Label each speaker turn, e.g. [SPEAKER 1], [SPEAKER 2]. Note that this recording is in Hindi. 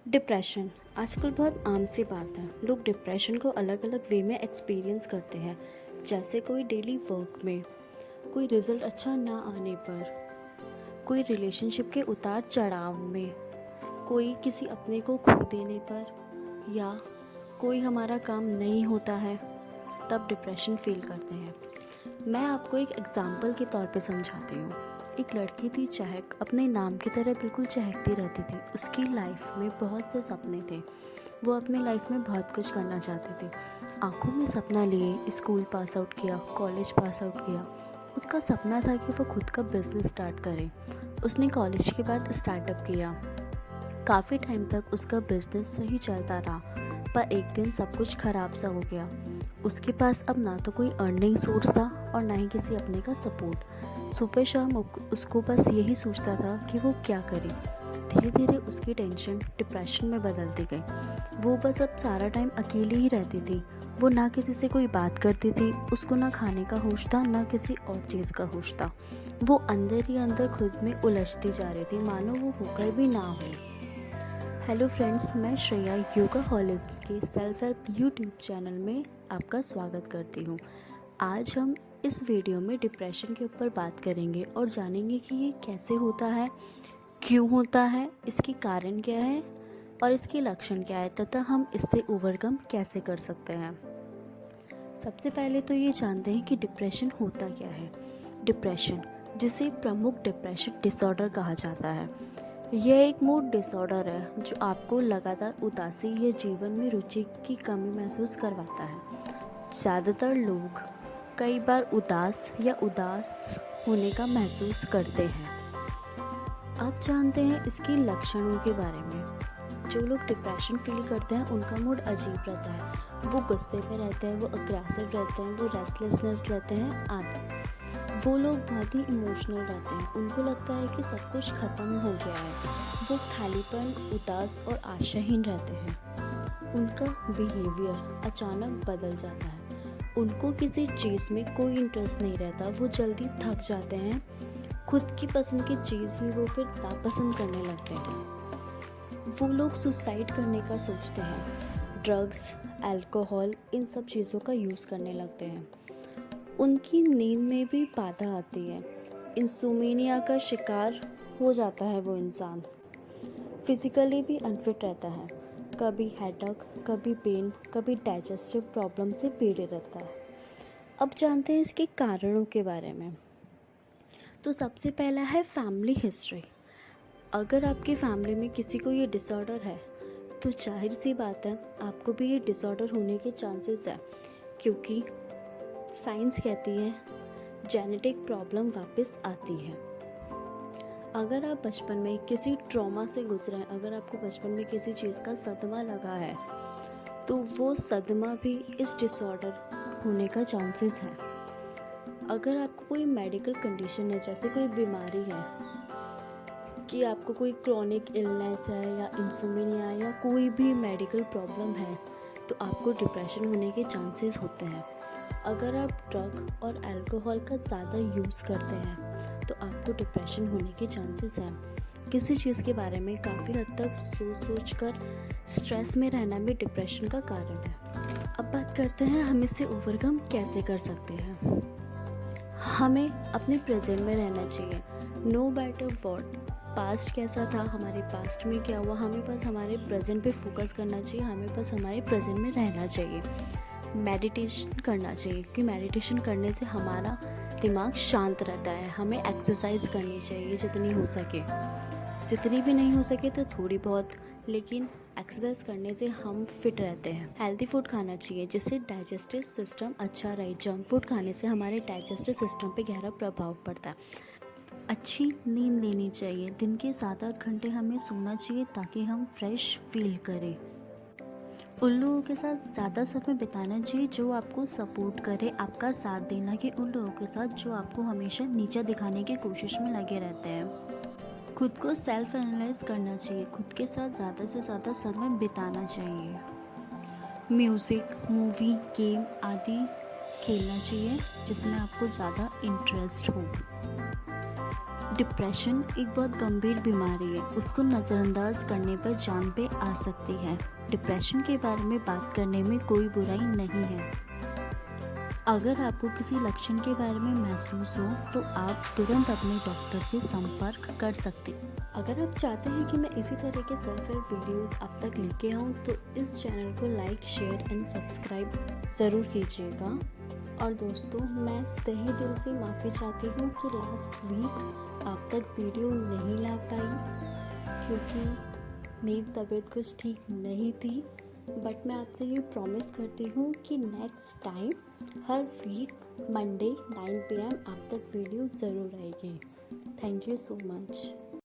[SPEAKER 1] डिप्रेशन आजकल बहुत आम सी बात है। लोग डिप्रेशन को अलग अलग वे में एक्सपीरियंस करते हैं। जैसे कोई डेली वर्क में, कोई रिजल्ट अच्छा ना आने पर, कोई रिलेशनशिप के उतार चढ़ाव में, कोई किसी अपने को खो देने पर, या कोई हमारा काम नहीं होता है तब डिप्रेशन फील करते हैं। मैं आपको एक एग्जाम्पल के तौर पे समझाती हूँ। एक लड़की थी चहक, अपने नाम की तरह बिल्कुल चहकती रहती थी। उसकी लाइफ में बहुत से सपने थे। वो अपने लाइफ में बहुत कुछ करना चाहती थी। आंखों में सपना लिए स्कूल पास आउट किया, कॉलेज पास आउट किया। उसका सपना था कि वो खुद का बिजनेस स्टार्ट करे। उसने कॉलेज के बाद स्टार्टअप किया। काफ़ी टाइम तक उसका बिजनेस सही चलता रहा, पर एक दिन सब कुछ ख़राब सा हो गया। उसके पास अब ना तो कोई अर्निंग सोर्स था और ना ही किसी अपने का सपोर्ट। सुबह शाम उसको बस यही सोचता था कि वो क्या करे। धीरे धीरे उसकी टेंशन डिप्रेशन में बदलती गई। वो बस अब सारा टाइम अकेली ही रहती थी। वो ना किसी से कोई बात करती थी। उसको ना खाने का होश था, ना किसी और चीज़ का होश था। वो अंदर ही अंदर खुद में उलझती जा रही थी, मानो वो होकर भी ना हो। हेलो फ्रेंड्स, मैं श्रेया योगा हॉलिस्ट के सेल्फ हेल्प यूट्यूब चैनल में आपका स्वागत करती हूँ। आज हम इस वीडियो में डिप्रेशन के ऊपर बात करेंगे और जानेंगे कि ये कैसे होता है, क्यों होता है, इसके कारण क्या है और इसके लक्षण क्या है, तथा हम इससे ओवरकम कैसे कर सकते हैं। सबसे पहले तो ये जानते हैं कि डिप्रेशन होता क्या है। डिप्रेशन, जिसे प्रमुख डिप्रेशन डिसऑर्डर कहा जाता है, यह एक मूड डिसऑर्डर है जो आपको लगातार उदासी या जीवन में रुचि की कमी महसूस करवाता है। ज़्यादातर लोग कई बार उदास होने का महसूस करते हैं। अब जानते हैं इसके लक्षणों के बारे में। जो लोग डिप्रेशन फील करते हैं उनका मूड अजीब रहता है। वो गुस्से में रहते हैं, वो अग्रेसिव रहते हैं, वो रेस्टलेसनेस रहते हैं आदि। वो लोग बहुत ही इमोशनल रहते हैं। उनको लगता है कि सब कुछ ख़त्म हो गया है। वो खालीपन, उदास और आशाहीन रहते हैं। उनका बिहेवियर अचानक बदल जाता है। उनको किसी चीज़ में कोई इंटरेस्ट नहीं रहता। वो जल्दी थक जाते हैं। खुद की पसंद की चीज़ ही वो फिर नापसंद करने लगते हैं। वो लोग सुसाइड करने का सोचते हैं। ड्रग्स, अल्कोहल, इन सब चीज़ों का यूज़ करने लगते हैं। उनकी नींद में भी बाधा आती है। इंसोम्निया का शिकार हो जाता है वो इंसान। फिजिकली भी अनफिट रहता है। कभी हेडेक, कभी पेन, कभी डाइजेस्टिव प्रॉब्लम से पीड़ित रहता है। अब जानते हैं इसके कारणों के बारे में। तो सबसे पहला है फैमिली हिस्ट्री। अगर आपकी फैमिली में किसी को ये डिसऑर्डर है तो जाहिर सी बात है आपको भी ये डिसऑर्डर होने के चांसेस है, क्योंकि साइंस कहती है जेनेटिक प्रॉब्लम वापस आती है। अगर आप बचपन में किसी ट्रॉमा से गुजरे हैं, अगर आपको बचपन में किसी चीज़ का सदमा लगा है, तो वो सदमा भी इस डिसऑर्डर होने का चांसेस है। अगर आपको कोई मेडिकल कंडीशन है, जैसे कोई बीमारी है कि आपको कोई क्रोनिक इलनेस है या इंसोम्निया या कोई भी मेडिकल प्रॉब्लम है, तो आपको डिप्रेशन होने के चांसेस होते हैं। अगर आप ड्रग और अल्कोहल का ज़्यादा यूज़ करते हैं तो आपको डिप्रेशन होने के चांसेस हैं। किसी चीज़ के बारे में काफ़ी हद तक सोच कर स्ट्रेस में रहना भी डिप्रेशन का कारण है। अब बात करते हैं हम इससे ओवरकम कैसे कर सकते हैं। हमें अपने प्रेजेंट में रहना चाहिए। नो मैटर व्हाट पास्ट कैसा था, हमारे पास्ट में क्या हुआ, हमें बस हमारे प्रेजेंट पे फोकस करना चाहिए। हमें बस हमारे प्रेजेंट में रहना चाहिए। मेडिटेशन करना चाहिए, क्योंकि मेडिटेशन करने से हमारा दिमाग शांत रहता है। हमें एक्सरसाइज करनी चाहिए जितनी हो सके, जितनी भी नहीं हो सके तो थोड़ी बहुत, लेकिन एक्सरसाइज करने से हम फिट रहते हैं। हेल्दी फूड खाना चाहिए जिससे डाइजेस्टिव सिस्टम अच्छा रहे। जंक फूड खाने से हमारे डाइजेस्टिव सिस्टम पे गहरा प्रभाव पड़ता है। अच्छी नींद लेनी चाहिए। दिन के 7-8 घंटे हमें सोना चाहिए ताकि हम फ्रेश फील करें। उन लोगों के साथ ज़्यादा समय बिताना चाहिए जो आपको सपोर्ट करे, आपका साथ देना, कि उन लोगों के साथ जो आपको हमेशा नीचा दिखाने की कोशिश में लगे रहते हैं। खुद को सेल्फ एनालाइज करना चाहिए। खुद के साथ ज़्यादा से ज़्यादा समय बिताना चाहिए। म्यूज़िक, मूवी, गेम आदि खेलना चाहिए जिसमें आपको ज़्यादा इंटरेस्ट हो। डिप्रेशन एक बहुत गंभीर बीमारी है, उसको नज़रअंदाज करने पर जान पे आ सकती है। डिप्रेशन के बारे में बात करने में कोई बुराई नहीं है। अगर आपको किसी लक्षण के बारे में महसूस हो तो आप तुरंत अपने डॉक्टर से संपर्क कर सकते हैं। अगर आप चाहते हैं कि मैं इसी तरह के सेल्फ हेल्प वीडियोस आप तक लेके आऊँ तो इस चैनल को लाइक, शेयर एंड सब्सक्राइब ज़रूर कीजिएगा। और दोस्तों, मैं तहे दिल से माफ़ी चाहती हूँ कि लास्ट वीक आप तक वीडियो नहीं ला पाई क्योंकि मेरी तबीयत कुछ ठीक नहीं थी। बट मैं आपसे ये प्रॉमिस करती हूँ कि नेक्स्ट टाइम हर वीक मंडे 9 PM आप तक वीडियो ज़रूर आएगी। Thank you so much.